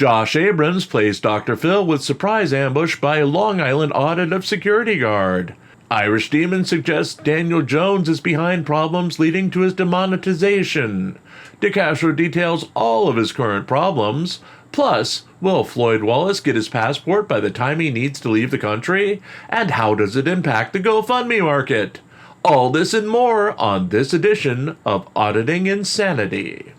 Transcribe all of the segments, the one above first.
Josh Abrams plays Dr. Phil with surprise ambush by Long Island audit of security guard. Irish Demon suggests Daniel Jones is behind problems leading to his demonetization. DeCastro details all of his current problems. Plus, will Floyd Wallace get his passport by the time he needs to leave the country? And how does it impact the GoFundMe market? All this and more on this edition of Auditing Insanity.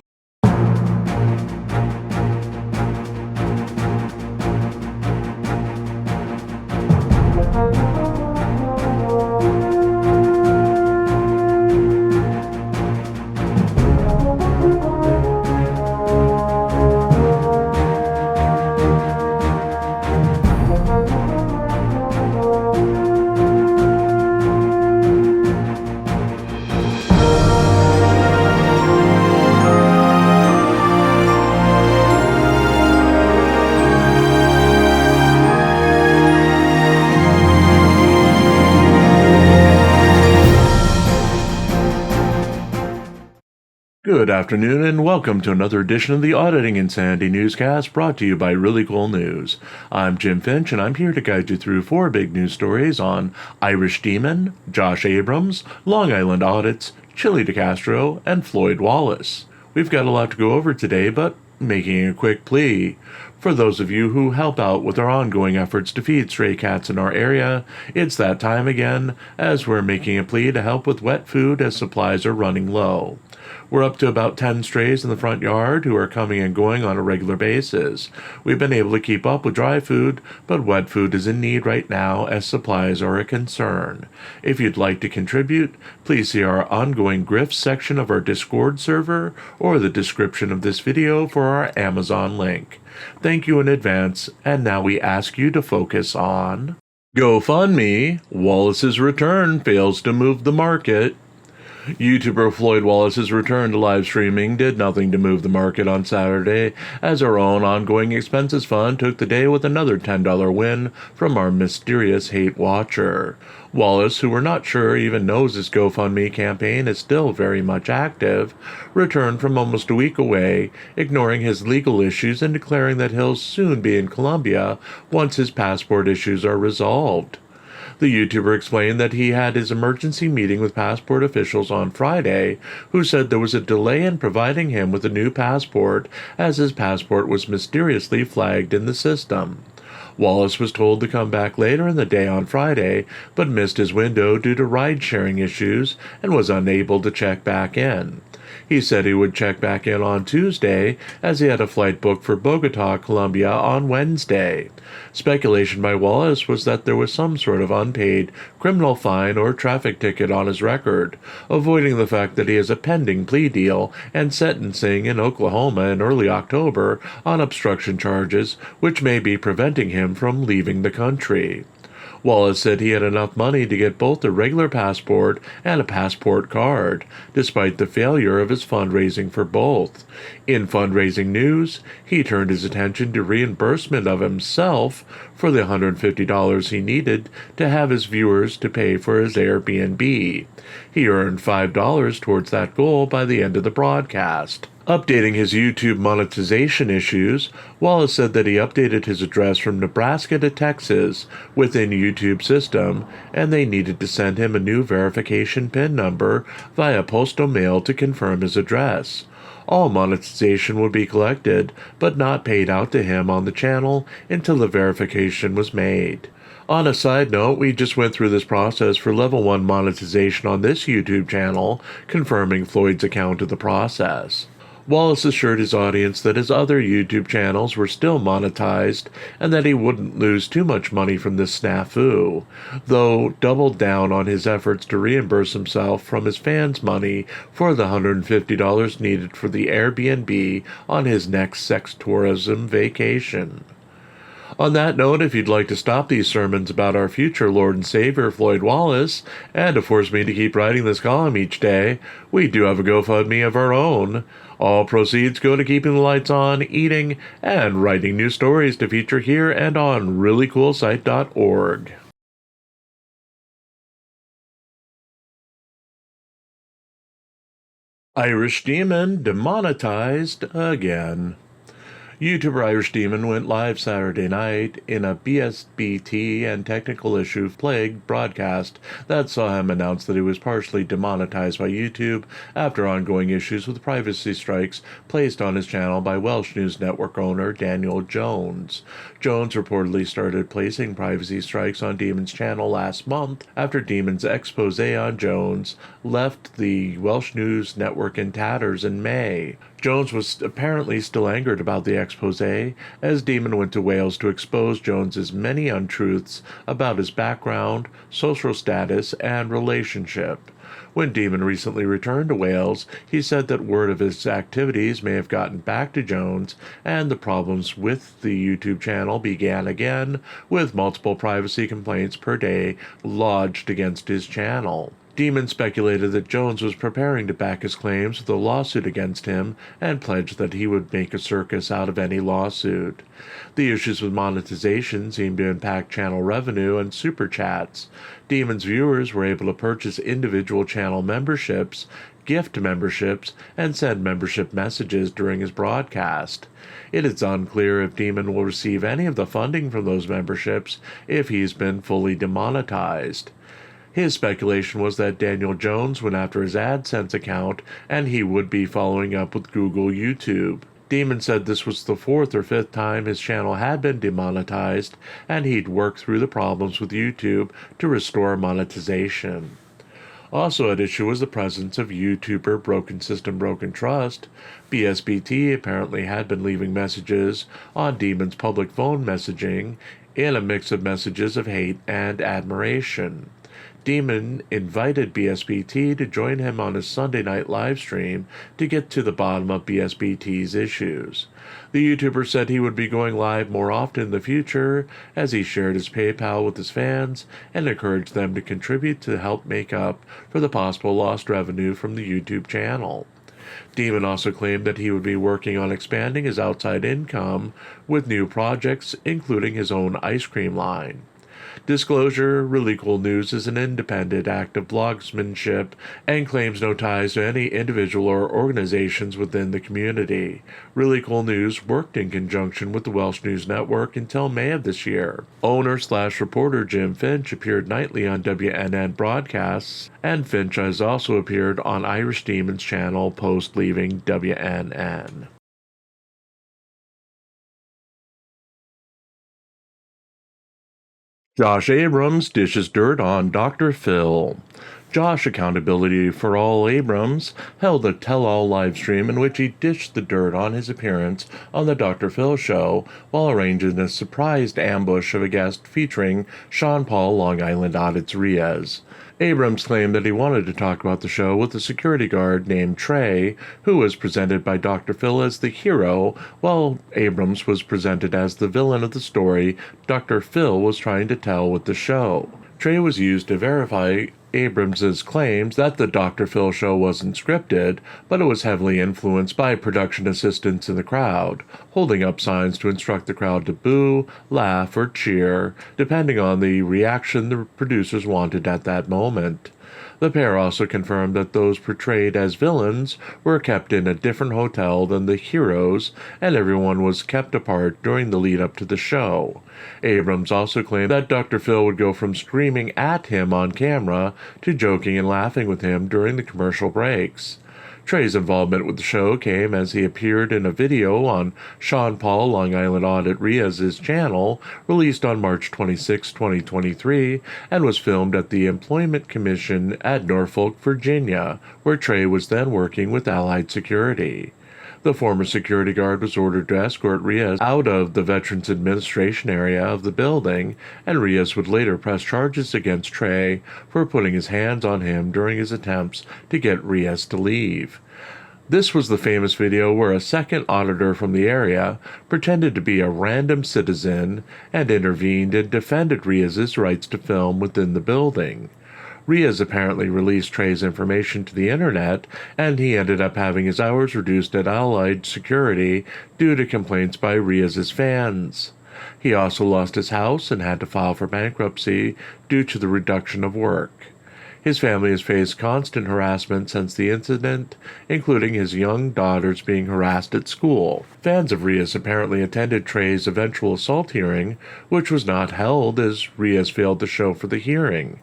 Good afternoon and welcome to another edition of the Auditing Insanity Newscast brought to you by ReallyCoolNews. I'm Jim Finch and I'm here to guide you through 4 big news stories on Irish Demon, Josh Abrams, Long Island audits, Chili DeCastro, and Floyd Wallace. We've got a lot to go over today, but making a quick plea. For those of you who help out with our ongoing efforts to feed stray cats in our area, it's that time again, as we're making a plea to help with wet food as supplies are running low. We're up to about 10 strays in the front yard who are coming and going on a regular basis. We've been able to keep up with dry food, but wet food is in need right now as supplies are a concern. If you'd like to contribute, please see our ongoing grifts section of our Discord server or the description of this video for our Amazon link. Thank you in advance, and now we ask you to focus on GoFundMe. Wallace's return fails to move the market. YouTuber Floyd Wallace's return to live streaming did nothing to move the market on Saturday, as our own ongoing expenses fund took the day with another $10 win from our mysterious hate watcher. Wallace, who we're not sure even knows his GoFundMe campaign is still very much active, returned from almost a week away, ignoring his legal issues and declaring that he'll soon be in Colombia once his passport issues are resolved. The YouTuber explained that he had his emergency meeting with passport officials on Friday, who said there was a delay in providing him with a new passport as his passport was mysteriously flagged in the system. Wallace was told to come back later in the day on Friday, but missed his window due to ride-sharing issues and was unable to check back in. He said he would check back in on Tuesday, as he had a flight booked for Bogota, Colombia on Wednesday. Speculation by Wallace was that there was some sort of unpaid criminal fine or traffic ticket on his record, avoiding the fact that he has a pending plea deal and sentencing in Oklahoma in early October on obstruction charges, which may be preventing him from leaving the country. Wallace said he had enough money to get both a regular passport and a passport card, despite the failure of his fundraising for both. In fundraising news, he turned his attention to reimbursement of himself for the $150 he needed to have his viewers to pay for his Airbnb. He earned $5 towards that goal by the end of the broadcast. Updating his YouTube monetization issues, Wallace said that he updated his address from Nebraska to Texas within YouTube's system, and they needed to send him a new verification PIN number via postal mail to confirm his address. All monetization would be collected, but not paid out to him on the channel until the verification was made. On a side note, we just went through this process for level 1 monetization on this YouTube channel, confirming Floyd's account of the process. Wallace assured his audience that his other YouTube channels were still monetized and that he wouldn't lose too much money from this snafu, though doubled down on his efforts to reimburse himself from his fans' money for the $150 needed for the Airbnb on his next sex tourism vacation. On that note, if you'd like to stop these sermons about our future Lord and Savior Floyd Wallace, and to force me to keep writing this column each day, we do have a GoFundMe of our own. All proceeds go to keeping the lights on, eating, and writing new stories to feature here and on ReallyCoolSite.org. Irish Demon demonetized again. YouTuber Irish Demon went live Saturday night in a BSBT and technical issue plagued broadcast that saw him announce that he was partially demonetized by YouTube after ongoing issues with privacy strikes placed on his channel by Welsh News Network owner Daniel Jones. Jones reportedly started placing privacy strikes on Demon's channel last month after Demon's expose on Jones left the Welsh News Network in tatters in May. Jones was apparently still angered about the expose, as Demon went to Wales to expose Jones's many untruths about his background, social status, and relationship. When Demon recently returned to Wales, he said that word of his activities may have gotten back to Jones, and the problems with the YouTube channel began again, with multiple privacy complaints per day lodged against his channel. Demon speculated that Jones was preparing to back his claims with a lawsuit against him and pledged that he would make a circus out of any lawsuit. The issues with monetization seemed to impact channel revenue and super chats. Demon's viewers were able to purchase individual channel memberships, gift memberships, and send membership messages during his broadcast. It is unclear if Demon will receive any of the funding from those memberships if he's been fully demonetized. His speculation was that Daniel Jones went after his AdSense account and he would be following up with Google YouTube. Demon said this was the 4th or 5th time his channel had been demonetized, and he'd work through the problems with YouTube to restore monetization. Also at issue was the presence of YouTuber Broken System Broken Trust. BSBT apparently had been leaving messages on Demon's public phone messaging in a mix of messages of hate and admiration. Demon invited BSBT to join him on his Sunday night live stream to get to the bottom of BSBT's issues. The YouTuber said he would be going live more often in the future, as he shared his PayPal with his fans and encouraged them to contribute to help make up for the possible lost revenue from the YouTube channel. Demon also claimed that he would be working on expanding his outside income with new projects, including his own ice cream line. Disclosure: ReallyCoolNews is an independent act of blogsmanship and claims no ties to any individual or organizations within the community. ReallyCoolNews worked in conjunction with the Welsh News Network until May of this year. Owner/reporter Jim Finch appeared nightly on WNN broadcasts, and Finch has also appeared on Irish Demon's channel post leaving WNN. Josh Abrams dishes dirt on Dr. Phil. Josh Accountability for All Abrams held a tell-all livestream in which he dished the dirt on his appearance on the Dr. Phil show while arranging a surprised ambush of a guest featuring Sean Paul Long Island Audit's Riaz. Abrams claimed that he wanted to talk about the show with a security guard named Trey, who was presented by Dr. Phil as the hero, while Abrams was presented as the villain of the story Dr. Phil was trying to tell with the show. Trey was used to verify Abrams's claims that the Dr. Phil show wasn't scripted, but it was heavily influenced by production assistants in the crowd, holding up signs to instruct the crowd to boo, laugh, or cheer, depending on the reaction the producers wanted at that moment. The pair also confirmed that those portrayed as villains were kept in a different hotel than the heroes, and everyone was kept apart during the lead-up to the show. Abrams also claimed that Dr. Phil would go from screaming at him on camera to joking and laughing with him during the commercial breaks. Trey's involvement with the show came as he appeared in a video on Sean Paul Long Island Audit Riaz's channel, released on March 26, 2023, and was filmed at the Employment Commission at Norfolk, Virginia, where Trey was then working with Allied Security. The former security guard was ordered to escort Riaz out of the Veterans Administration area of the building, and Riaz would later press charges against Trey for putting his hands on him during his attempts to get Riaz to leave. This was the famous video where a second auditor from the area pretended to be a random citizen and intervened and defended Riaz's rights to film within the building. Riaz apparently released Trey's information to the internet, and he ended up having his hours reduced at Allied Security due to complaints by Riaz's fans. He also lost his house and had to file for bankruptcy due to the reduction of work. His family has faced constant harassment since the incident, including his young daughters being harassed at school. Fans of Reyes apparently attended Trey's eventual assault hearing, which was not held as Reyes failed to show for the hearing.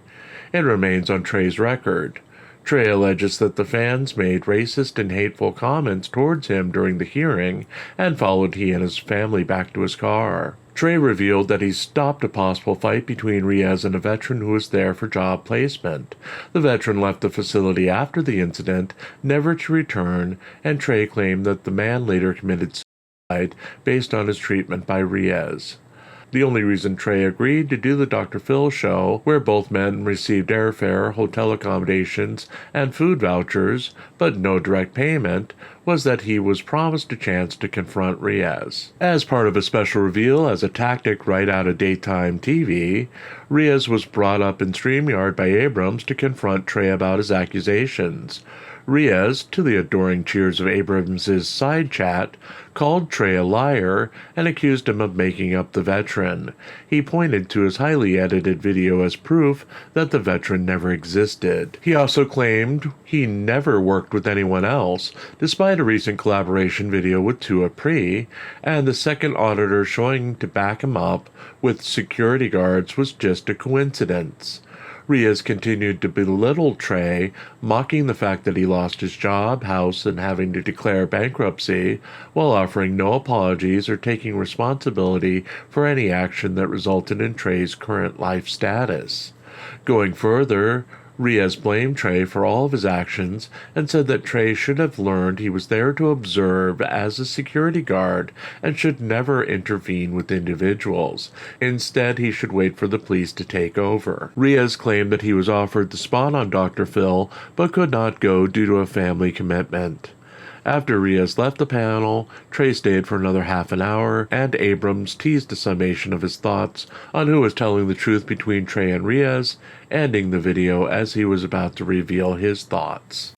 It remains on Trey's record. Trey alleges that the fans made racist and hateful comments towards him during the hearing and followed he and his family back to his car. Trey revealed that he stopped a possible fight between Reyes and a veteran who was there for job placement. The veteran left the facility after the incident, never to return, and Trey claimed that the man later committed suicide based on his treatment by Reyes. The only reason Trey agreed to do the Dr. Phil show, where both men received airfare, hotel accommodations, and food vouchers, but no direct payment, was that he was promised a chance to confront Reyes. As part of a special reveal as a tactic right out of daytime TV, Reyes was brought up in StreamYard by Abrams to confront Trey about his accusations. Reyes, to the adoring cheers of Abrams' side chat, called Trey a liar and accused him of making up the veteran. He pointed to his highly edited video as proof that the veteran never existed. He also claimed he never worked with anyone else, despite a recent collaboration video with Tua Pre, and the second auditor showing to back him up with security guards was just a coincidence. Reyes continued to belittle Trey, mocking the fact that he lost his job, house, and having to declare bankruptcy, while offering no apologies or taking responsibility for any action that resulted in Trey's current life status. Going further, Reyes blamed Trey for all of his actions and said that Trey should have learned he was there to observe as a security guard and should never intervene with individuals. Instead, he should wait for the police to take over. Reyes claimed that he was offered the spot on Dr. Phil but could not go due to a family commitment. After Reyes left the panel, Trey stayed for another half an hour, and Abrams teased a summation of his thoughts on who was telling the truth between Trey and Reyes, ending the video as he was about to reveal his thoughts.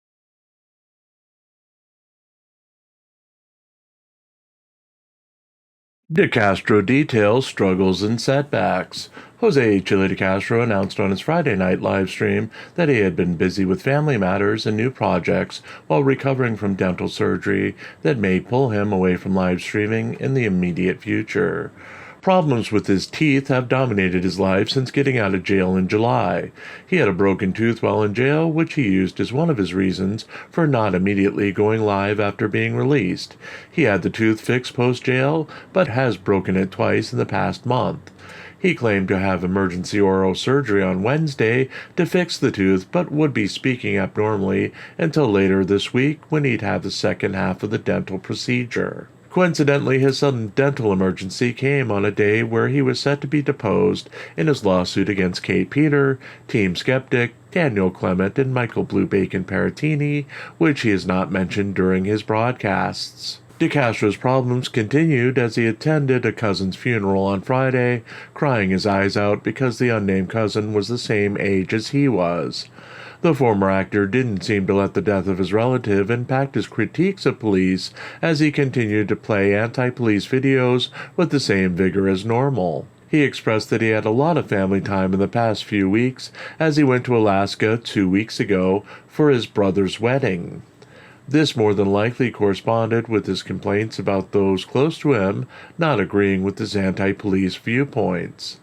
DeCastro details struggles and setbacks. Jose Chile DeCastro announced on his Friday night live stream that he had been busy with family matters and new projects while recovering from dental surgery that may pull him away from live streaming in the immediate future. Problems with his teeth have dominated his life since getting out of jail in July. He had a broken tooth while in jail, which he used as one of his reasons for not immediately going live after being released. He had the tooth fixed post-jail, but has broken it twice in the past month. He claimed to have emergency oral surgery on Wednesday to fix the tooth, but would be speaking abnormally until later this week when he'd have the second half of the dental procedure. Coincidentally, his sudden dental emergency came on a day where he was set to be deposed in his lawsuit against Kate Peter, Team Skeptic, Daniel Clement, and Michael Blue Bacon Paratini, which he has not mentioned during his broadcasts. DeCastro's problems continued as he attended a cousin's funeral on Friday, crying his eyes out because the unnamed cousin was the same age as he was. The former actor didn't seem to let the death of his relative impact his critiques of police as he continued to play anti-police videos with the same vigor as normal. He expressed that he had a lot of family time in the past few weeks as he went to Alaska 2 weeks ago for his brother's wedding. This more than likely corresponded with his complaints about those close to him not agreeing with his anti-police viewpoints.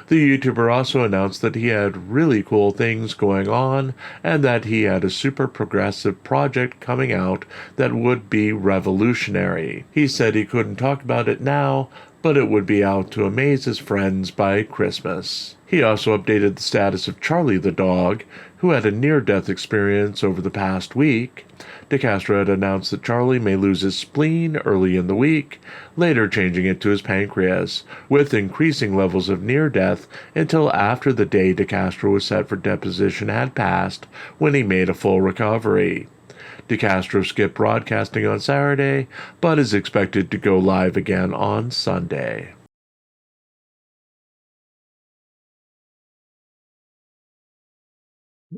The YouTuber also announced that he had really cool things going on and that he had a super progressive project coming out that would be revolutionary. He said he couldn't talk about it now, but it would be out to amaze his friends by Christmas. He also updated the status of Charlie the dog, who had a near-death experience over the past week. DeCastro had announced that Charlie may lose his spleen early in the week, later changing it to his pancreas, with increasing levels of near-death until after the day DeCastro was set for deposition had passed, when he made a full recovery. DeCastro skipped broadcasting on Saturday, but is expected to go live again on Sunday.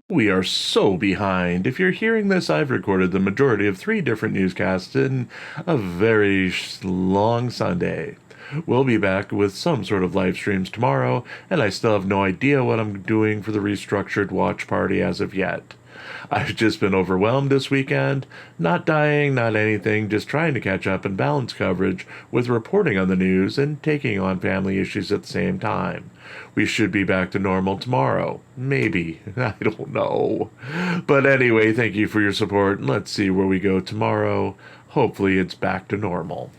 We are so behind. If you're hearing this, I've recorded the majority of 3 different newscasts in a very long Sunday. We'll be back with some sort of live streams tomorrow, and I still have no idea what I'm doing for the restructured watch party as of yet. I've just been overwhelmed this weekend, not dying, not anything, just trying to catch up and balance coverage with reporting on the news and taking on family issues at the same time. We should be back to normal tomorrow. Maybe. I don't know. But anyway, thank you for your support, and let's see where we go tomorrow. Hopefully it's back to normal.